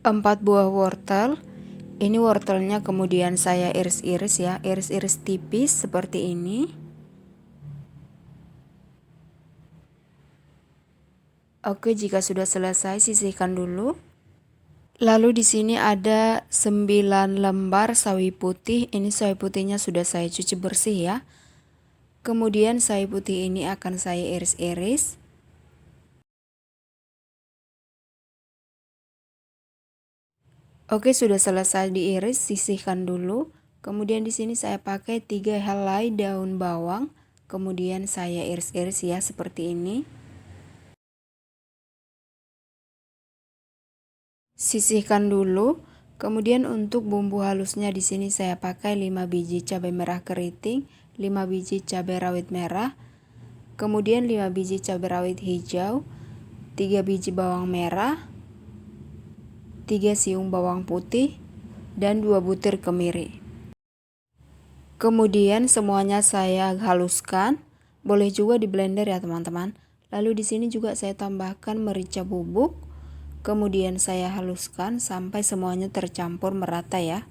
4 buah wortel. Ini wortelnya kemudian saya iris-iris ya, iris-iris tipis seperti ini. Oke, jika sudah selesai sisihkan dulu. Lalu di sini ada 9 lembar sawi putih. Ini sawi putihnya sudah saya cuci bersih ya. Kemudian sawi putih ini akan saya iris-iris. Oke, sudah selesai diiris, sisihkan dulu. Kemudian di sini saya pakai 3 helai daun bawang. Kemudian saya iris-iris ya seperti ini. Sisihkan dulu. Kemudian untuk bumbu halusnya di sini saya pakai 5 biji cabai merah keriting, 5 biji cabai rawit merah, kemudian 5 biji cabai rawit hijau, 3 biji bawang merah, 3 siung bawang putih, dan 2 butir kemiri. Kemudian semuanya saya haluskan, boleh juga di blender ya teman-teman. Lalu di sini juga saya tambahkan merica bubuk. Kemudian saya haluskan sampai semuanya tercampur merata ya.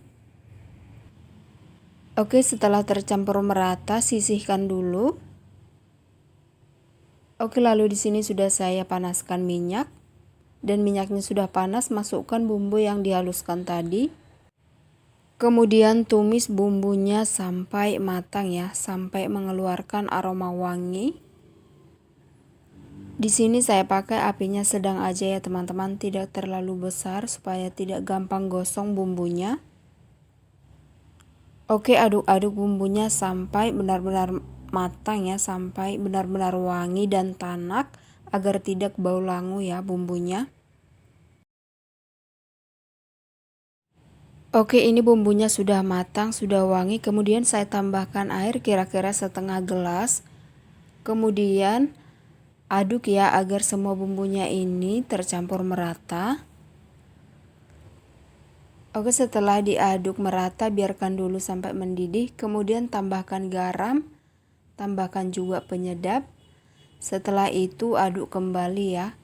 Oke, setelah tercampur merata, sisihkan dulu. Oke, lalu di sini sudah saya panaskan minyak. Dan minyaknya sudah panas, masukkan bumbu yang dihaluskan tadi. Kemudian tumis bumbunya sampai matang ya, sampai mengeluarkan aroma wangi. Di sini saya pakai apinya sedang aja ya teman-teman, tidak terlalu besar supaya tidak gampang gosong bumbunya. Oke, aduk-aduk bumbunya sampai benar-benar matang ya, sampai benar-benar wangi dan tanak agar tidak bau langu ya bumbunya. Oke, ini bumbunya sudah matang, sudah wangi. Kemudian saya tambahkan air kira-kira setengah gelas. Kemudian aduk ya agar semua bumbunya ini tercampur merata. Oke, setelah diaduk merata biarkan dulu sampai mendidih. Kemudian tambahkan garam, tambahkan juga penyedap. Setelah itu aduk kembali ya,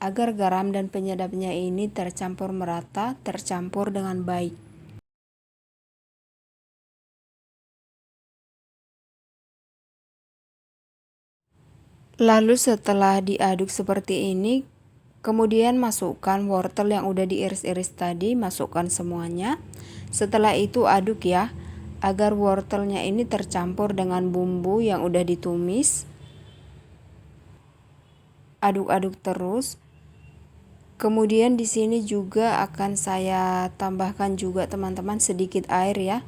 agar garam dan penyedapnya ini tercampur merata, tercampur dengan baik. Lalu setelah diaduk seperti ini, kemudian masukkan wortel yang udah diiris-iris tadi, masukkan semuanya. Setelah itu aduk ya, agar wortelnya ini tercampur dengan bumbu yang udah ditumis. Aduk-aduk terus. Kemudian di sini juga akan saya tambahkan juga teman-teman sedikit air ya.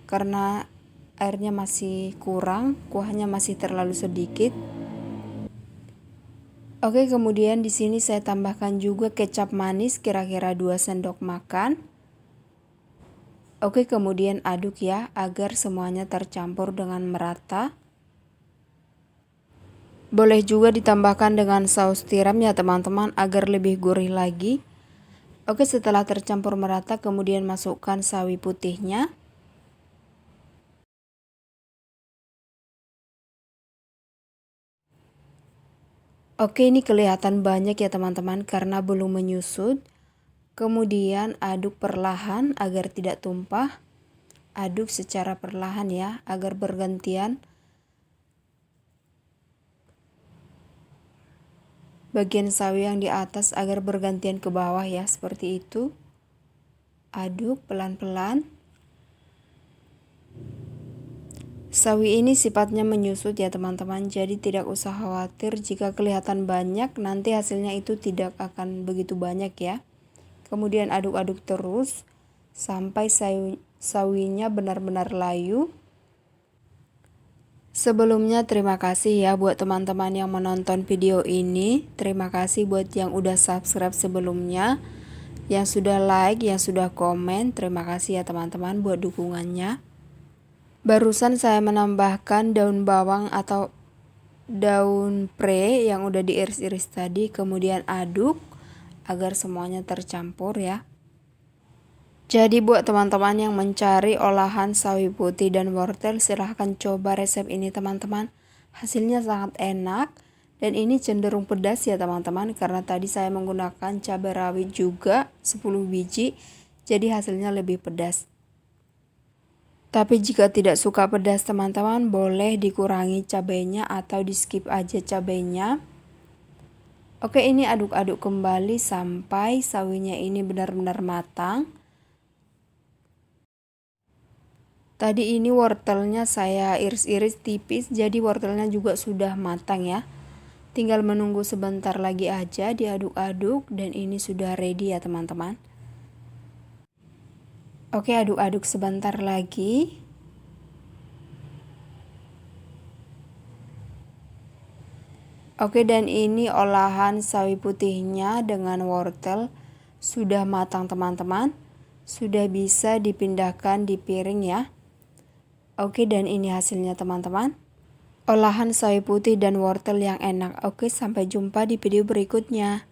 Karena airnya masih kurang, kuahnya masih terlalu sedikit. Oke, kemudian di sini saya tambahkan juga kecap manis kira-kira 2 sendok makan. Oke, kemudian aduk ya agar semuanya tercampur dengan merata. Boleh juga ditambahkan dengan saus tiram ya teman-teman agar lebih gurih lagi. Oke, setelah tercampur merata kemudian masukkan sawi putihnya. Oke, ini kelihatan banyak ya teman-teman karena belum menyusut. Kemudian aduk perlahan agar tidak tumpah. Aduk secara perlahan ya agar bergantian. Bagian sawi yang di atas agar bergantian ke bawah ya, seperti itu. Aduk pelan-pelan. Sawi ini sifatnya menyusut ya teman-teman, jadi tidak usah khawatir jika kelihatan banyak, nanti hasilnya itu tidak akan begitu banyak ya. Kemudian aduk-aduk terus sampai sawinya benar-benar layu. Sebelumnya terima kasih ya buat teman-teman yang menonton video ini. Terima kasih buat yang udah subscribe sebelumnya, yang sudah like, yang sudah komen. Terima kasih ya teman-teman buat dukungannya. Barusan saya menambahkan daun bawang atau daun pre yang udah diiris-iris tadi. Kemudian aduk agar semuanya tercampur ya. Jadi buat teman-teman yang mencari olahan sawi putih dan wortel, silahkan coba resep ini teman-teman. Hasilnya sangat enak Dan ini cenderung pedas ya teman-teman, karena tadi saya menggunakan cabai rawit juga 10 biji, jadi hasilnya lebih pedas. Tapi jika tidak suka pedas teman-teman, boleh dikurangi cabainya atau di skip aja cabainya. Oke, ini aduk-aduk kembali sampai sawinya ini benar-benar matang. Tadi ini wortelnya saya iris-iris tipis, jadi wortelnya juga sudah matang ya. Tinggal menunggu sebentar lagi aja, diaduk-aduk, dan ini sudah ready ya teman-teman. Oke, aduk-aduk sebentar lagi. Oke, dan ini olahan sawi putihnya dengan wortel sudah matang teman-teman. Sudah bisa dipindahkan di piring ya. Oke, dan ini hasilnya teman-teman. Olahan sawi putih dan wortel yang enak. Oke, sampai jumpa di video berikutnya.